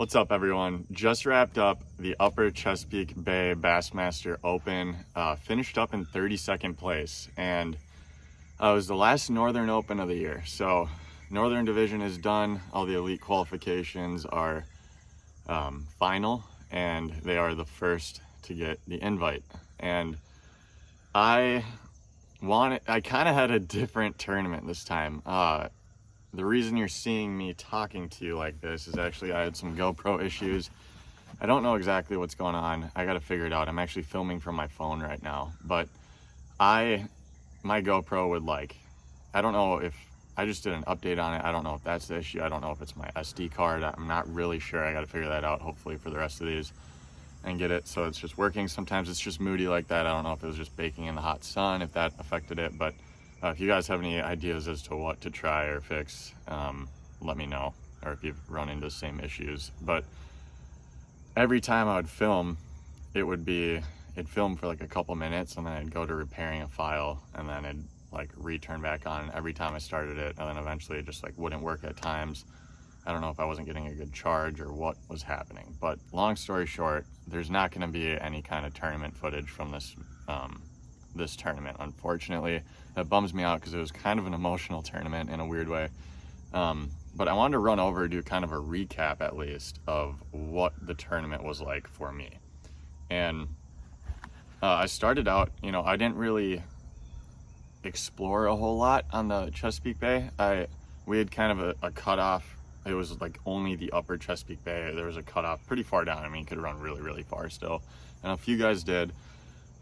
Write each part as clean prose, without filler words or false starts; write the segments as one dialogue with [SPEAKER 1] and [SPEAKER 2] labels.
[SPEAKER 1] What's up, everyone? Just wrapped up the Upper Chesapeake Bay Bassmaster Open, finished up in 32nd place, and it was the last Northern Open of the year. So Northern Division is done. All the elite qualifications are final, and they are the first to get the invite. And I kind of had a different tournament this time. The reason you're seeing me talking to you like this is actually I had some GoPro issues. I don't know exactly what's going on. I got to figure it out. I'm actually filming from my phone right now, but my GoPro would I don't know if I just did an update on it. I don't know if that's the issue. I don't know if it's my SD card. I'm not really sure. I got to figure that out hopefully for the rest of these and get it so it's just working. Sometimes it's just moody like that. I don't know if it was just baking in the hot sun, if that affected it, but if you guys have any ideas as to what to try or fix, let me know, or if you've run into the same issues. But every time I would film, it'd film for like a couple minutes, and then I'd go to repairing a file, and then it'd return back on. And every time I started it, and then eventually it just wouldn't work at times. I don't know if I wasn't getting a good charge or what was happening. But long story short, there's not going to be any kind of tournament footage from this tournament, unfortunately. That bums me out because it was kind of an emotional tournament in a weird way. But I wanted to run over and do kind of a recap at least of what the tournament was like for me. And I started out, I didn't really explore a whole lot on the Chesapeake Bay. We had kind of a cutoff. It was only the Upper Chesapeake Bay. There was a cutoff pretty far down. I mean, you could run really, really far still. And a few guys did.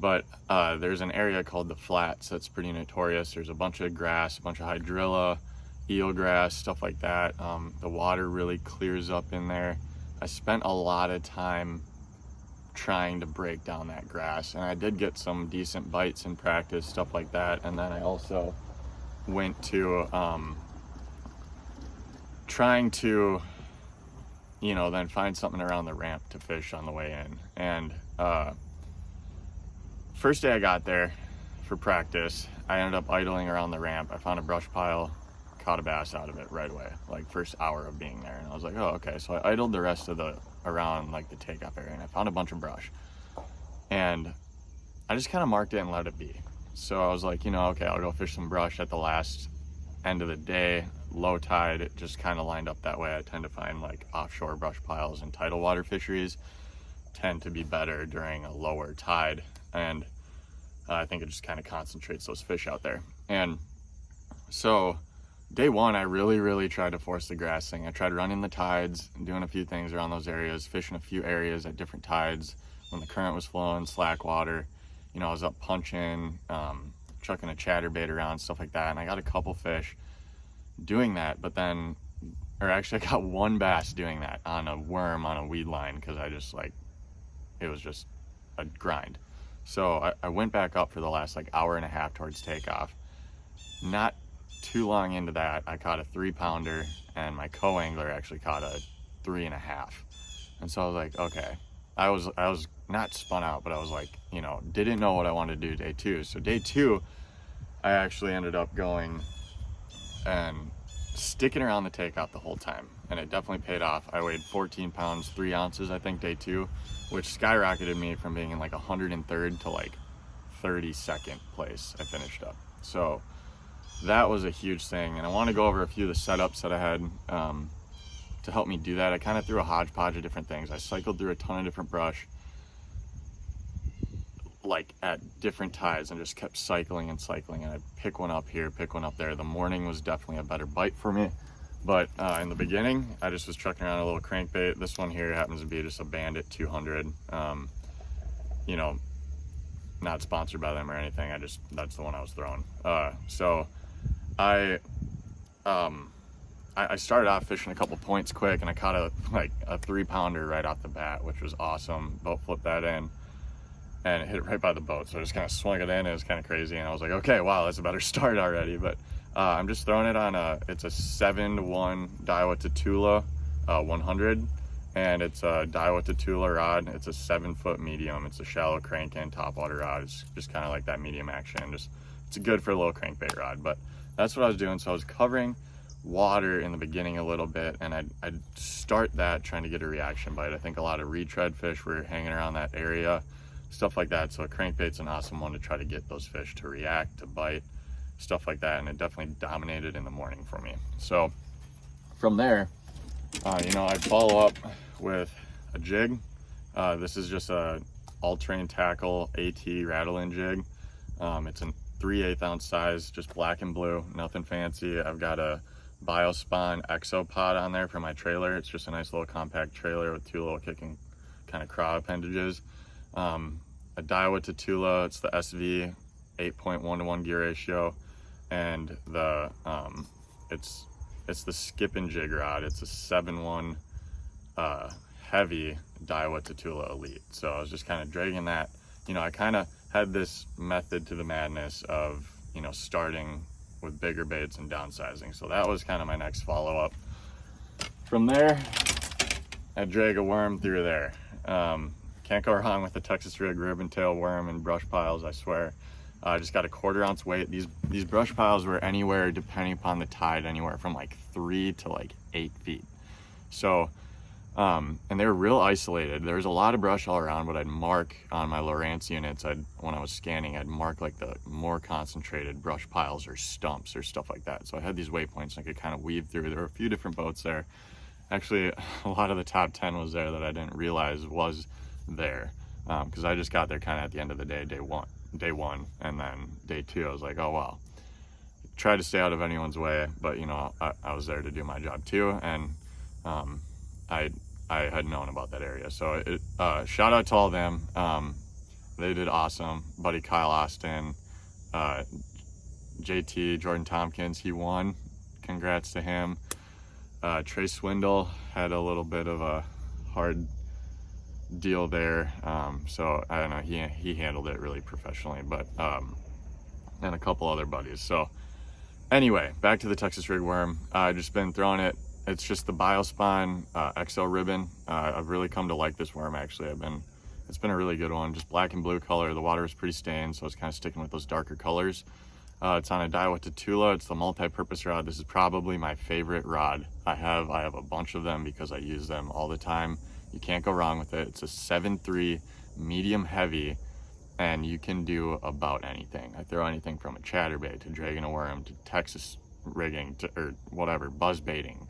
[SPEAKER 1] But there's an area called the Flats that's pretty notorious. There's a bunch of grass, a bunch of hydrilla, eelgrass, stuff like that. The water really clears up in there. I spent a lot of time trying to break down that grass, and I did get some decent bites in practice, stuff like that. And then I also went to trying to, then find something around the ramp to fish on the way in. And first day I got there for practice, I ended up idling around the ramp. I found a brush pile, caught a bass out of it right away, first hour of being there. And I was like, oh, okay. So I idled the rest of around the takeoff area, and I found a bunch of brush. And I just kind of marked it and let it be. So I was like, okay, I'll go fish some brush at the last end of the day. Low tide, it just kind of lined up that way. I tend to find offshore brush piles and tidal water fisheries tend to be better during a lower tide. And I think it just kind of concentrates those fish out there. And so day one, I really tried to force the grass thing. I tried running the tides, doing a few things around those areas, fishing a few areas at different tides when the current was flowing, slack water. I was up punching, chucking a chatterbait around, stuff like that. And I got a couple fish doing that, I got one bass doing that on a worm on a weed line, because it was just a grind. So I went back up for the last hour and a half towards takeoff. Not too long into that, I caught a 3-pounder, and my co-angler actually caught a 3.5. And so I was like, okay. I was not spun out, but I was didn't know what I wanted to do day two. So day two, I actually ended up going and sticking around the takeoff the whole time, and it definitely paid off. I weighed 14 pounds 3 ounces, I think, day two, which skyrocketed me from being in 103rd to 32nd place. I finished up, so that was a huge thing. And I want to go over a few of the setups that I had to help me do that. I kind of threw a hodgepodge of different things. I cycled through a ton of different brush at different tides, and just kept cycling and I'd pick one up here, pick one up there. The morning was definitely a better bite for me, but in the beginning I just was trucking around a little crankbait. This one here happens to be just a Bandit 200. Not sponsored by them or anything. That's the one I was throwing. So I started off fishing a couple points quick, and I caught a 3-pounder right off the bat, which was awesome. Boat flipped that in, and it hit it right by the boat. So I just kind of swung it in. It was kind of crazy, and I was like, okay, wow, that's a better start already. But I'm just throwing it on it's a 7-to-1 Daiwa Tatula 100, and it's a Daiwa Tatula rod. It's a 7-foot medium. It's a shallow crank and topwater rod. It's just kind of that medium action. It's good for a little crankbait rod. But that's what I was doing. So I was covering water in the beginning a little bit, and I'd start that trying to get a reaction bite. I think a lot of retread fish were hanging around that area, stuff like that. So a crankbait's an awesome one to try to get those fish to react, to bite, stuff like that. And it definitely dominated in the morning for me. So from there, you know, I'd follow up with a jig. This is just a all-terrain tackle AT rattling jig. It's a 3/8 ounce size, just black and blue, nothing fancy. I've got a Biospawn Exo pod on there for my trailer. It's just a nice little compact trailer with 2 little kicking kind of craw appendages. A Daiwa Tatula, it's the SV 8.1 to 1 gear ratio, and the it's the skip and jig rod. It's a 7-1 heavy Daiwa Tatula Elite. So I was just kind of dragging that. You know, I kind of had this method to the madness of, you know, starting with bigger baits and downsizing. So that was kind of my next follow-up. From there, I drag a worm through there. Can't go wrong with the Texas rig ribbon tail worm and brush piles, I swear. I just got a 1/4 ounce weight. These brush piles were anywhere, depending upon the tide, anywhere from like 3 to like 8 feet. So, and they were real isolated. There was a lot of brush all around, but I'd mark on my Lowrance units, when I was scanning, I'd mark like the more concentrated brush piles or stumps or stuff like that. So I had these waypoints and I could kind of weave through. There were a few different boats there. Actually, a lot of the top 10 was there that I didn't realize was there, because I just got there kind of at the end of the day, day one, and then day 2, I was like, oh wow. Try to stay out of anyone's way, but you know, I was there to do my job too, and I had known about that area. So shout out to all of them. They did awesome. Buddy Kyle Austin, JT, Jordan Tompkins, he won. Congrats to him. Trey Swindle had a little bit of a hard deal there. So I don't know, he handled it really professionally, but, and a couple other buddies. So anyway, back to the Texas rig worm. I've just been throwing it. It's just the Biospawn XL ribbon. I've really come to like this worm, actually. It's been a really good one. Just black and blue color. The water is pretty stained, so it's kind of sticking with those darker colors. It's on a Daiwa Tatula. It's the multi-purpose rod. This is probably my favorite rod I have. I have a bunch of them because I use them all the time. You can't go wrong with it. It's a 7.3 medium heavy, and you can do about anything. I throw anything from a chatterbait to dragging a worm to Texas rigging to, or whatever, buzz baiting,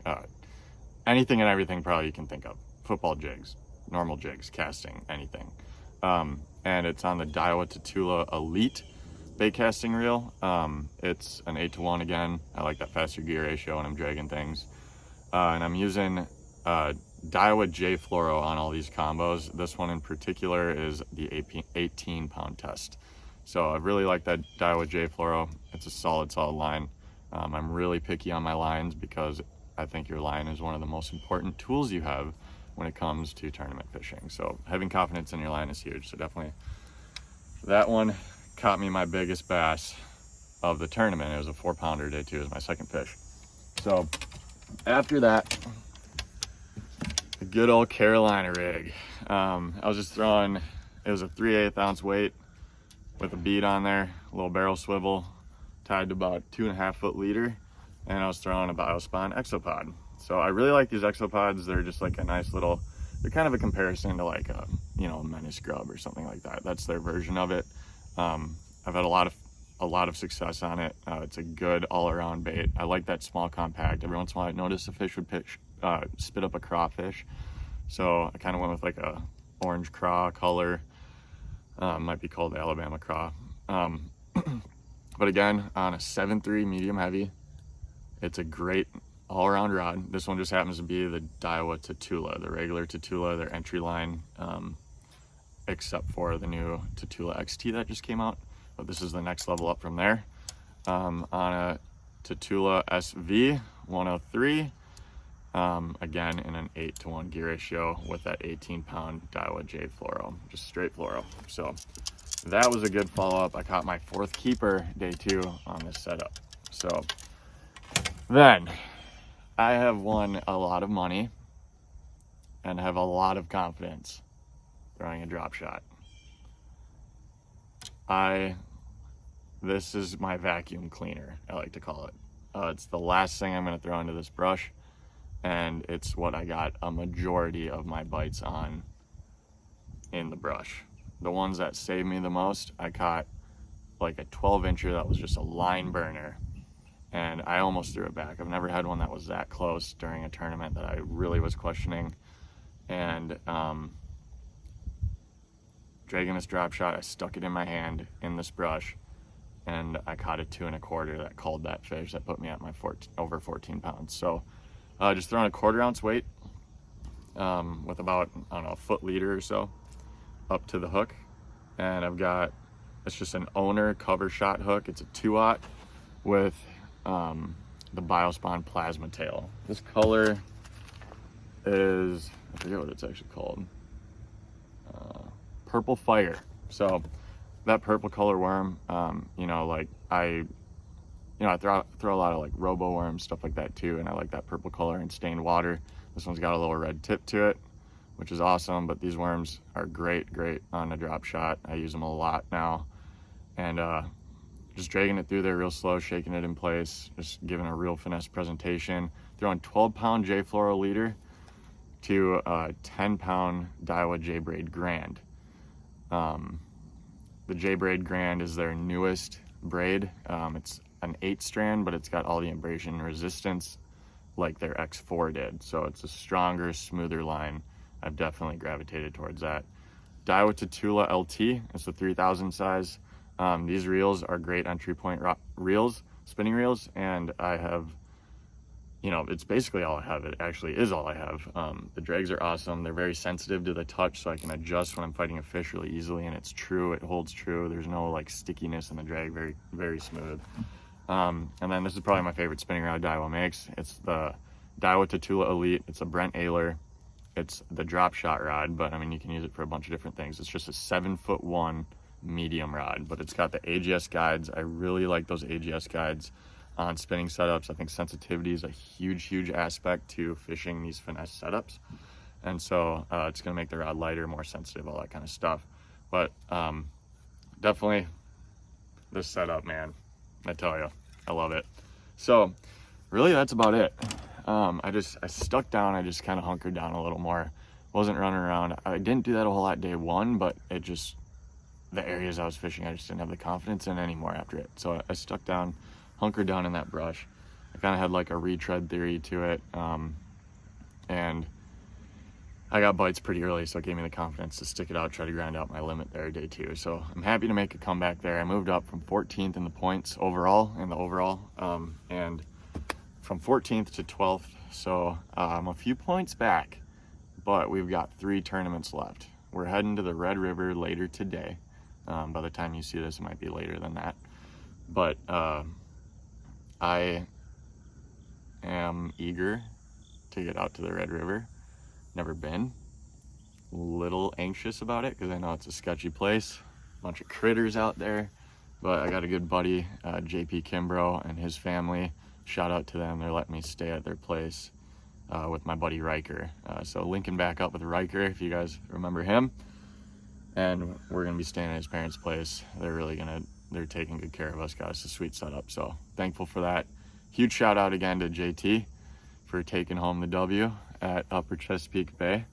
[SPEAKER 1] anything and everything probably you can think of. Football jigs, normal jigs, casting, anything. And it's on the Daiwa Tatula Elite baitcasting reel. It's an 8 to 1 again. I like that faster gear ratio when I'm dragging things. And I'm using Daiwa J Fluoro on all these combos. This one in particular is the 18 pound test. So I really like that Daiwa J Fluoro. It's a solid line. I'm really picky on my lines because I think your line is one of the most important tools you have when it comes to tournament fishing. So having confidence in your line is huge. So definitely that one caught me my biggest bass of the tournament. It was a 4-pounder. Day 2 is my second fish. So after that, the good old Carolina rig. I was just throwing, it was a 3/8 ounce weight with a bead on there, a little barrel swivel, tied to about 2.5 foot leader, and I was throwing a Biospawn Exopod. So I really like these Exopods. They're just like a nice little, they're kind of a comparison to like a, you know, Menace Grub or something like that. That's their version of it. I've had a lot of success on it. It's a good all-around bait. I like that small compact. Every once in a while I notice a fish would spit up a crawfish. So I kind of went with like a orange craw color. Might be called Alabama craw. But again, on a 7.3 medium heavy, it's a great all-around rod. This one just happens to be the Daiwa Tatula, the regular Tatula, their entry line, except for the new Tatula XT that just came out. But this is the next level up from there. On a Tatula SV 103, again in an 8 to 1 gear ratio with that 18 pound Daiwa J Fluoro, just straight fluoro. So that was a good follow-up. I caught my 4th keeper day 2 on this setup. So then I have won a lot of money and have a lot of confidence throwing a drop shot. This is my vacuum cleaner, I like to call it. It's the last thing I'm going to throw into this brush, and it's what I got a majority of my bites on in the brush. The ones that saved me the most, I caught like a 12-incher that was just a line burner, and I almost threw it back. I've never had one that was that close during a tournament that I really was questioning. And dragging this drop shot, I stuck it in my hand in this brush, and I caught a 2 1/4 that called that fish that put me at my over 14 pounds. So just throwing a 1/4 ounce weight with about, I don't know, a foot leader or so up to the hook. And I've got, it's just an owner cover shot hook. It's a 2-aught with the Biospawn plasma tail. This color is, I forget what it's actually called, Purple Fire. So that purple color worm, you know, like I throw a lot of like robo worms, stuff like that too, and I like that purple color in stained water. This one's got a little red tip to it, which is awesome, but these worms are great on a drop shot. I use them a lot now, and just dragging it through there real slow, shaking it in place, just giving a real finesse presentation, throwing 12-pound J fluoro leader to a 10-pound Daiwa J braid Grand. The J braid Grand is their newest braid. It's an 8-strand, but it's got all the abrasion resistance like their X4 did. So it's a stronger, smoother line. I've definitely gravitated towards that. Daiwa Tatula LT, it's the 3000 size. These reels are great entry point reels, spinning reels, and I have, you know, it's basically all I have. It actually is all I have. The drags are awesome. They're very sensitive to the touch, so I can adjust when I'm fighting a fish really easily, and it's true, it holds true. There's no like stickiness in the drag, very smooth. And then this is probably my favorite spinning rod Daiwa makes. It's the Daiwa Tatula Elite. It's a Brent Ayler. It's the drop shot rod, but I mean, you can use it for a bunch of different things. It's just a 7'1" medium rod, but it's got the AGS guides. I really like those AGS guides on spinning setups. I think sensitivity is a huge aspect to fishing these finesse setups, and so it's going to make the rod lighter, more sensitive, all that kind of stuff. But definitely this setup, man, I tell you, I love it. So really that's about it. I stuck down. I just kind of hunkered down a little more, wasn't running around. I didn't do that a whole lot day one, but it just, the areas I was fishing, I just didn't have the confidence in anymore after it. So I stuck down, hunkered down in that brush. I kind of had like a retread theory to it, and I got bites pretty early, so it gave me the confidence to stick it out, try to grind out my limit there day 2. So I'm happy to make a comeback there. I moved up from 14th in the points overall, and from 14th to 12th, so I'm a few points back, but we've got 3 tournaments left. We're heading to the Red River later today. By the time you see this, it might be later than that, but I am eager to get out to the Red River. Never been. Little anxious about it because I know it's a sketchy place, bunch of critters out there, but I got a good buddy, JP Kimbrough, and his family. Shout out to them. They're letting me stay at their place with my buddy Riker. So linking back up with Riker, if you guys remember him, and we're gonna be staying at his parents' place. They're taking good care of us, guys. It's a sweet setup, so thankful for that. Huge shout out again to JT for taking home the W at Upper Chesapeake Bay.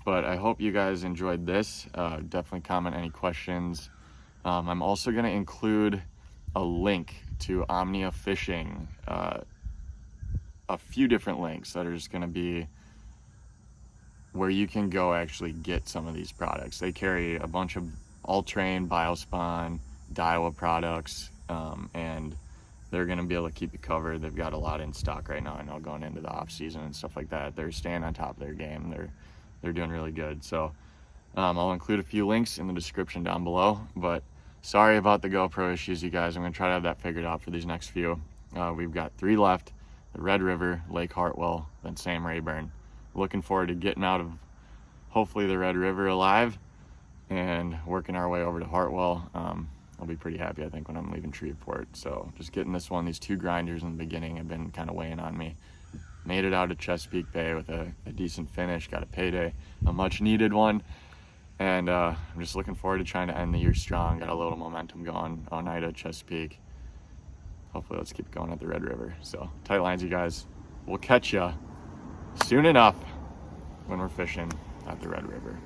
[SPEAKER 1] But I hope you guys enjoyed this. Definitely comment any questions. I'm also gonna include a link to Omnia Fishing, a few different links that are just gonna be where you can go actually get some of these products. They carry a bunch of All-Train, Biospawn, Daiwa products, and they're going to be able to keep you covered. They've got a lot in stock right now. I know going into the off season and stuff like that, they're staying on top of their game. They're doing really good. So I'll include a few links in the description down below, but sorry about the GoPro issues, you guys. I'm going to try to have that figured out for these next few. We've got 3 left: the Red River, Lake Hartwell, then Sam Rayburn. Looking forward to getting out of hopefully the Red River alive and working our way over to Hartwell. I'll be pretty happy, I think, when I'm leaving Shreveport. So just getting this one, these 2 grinders in the beginning have been kind of weighing on me. Made it out of Chesapeake Bay with a decent finish, got a payday, a much needed one. And I'm just looking forward to trying to end the year strong. Got a little momentum going. Oneida, Chesapeake. hopefully let's keep going at the Red River. So tight lines, you guys. We'll catch ya soon enough when we're fishing at the Red River.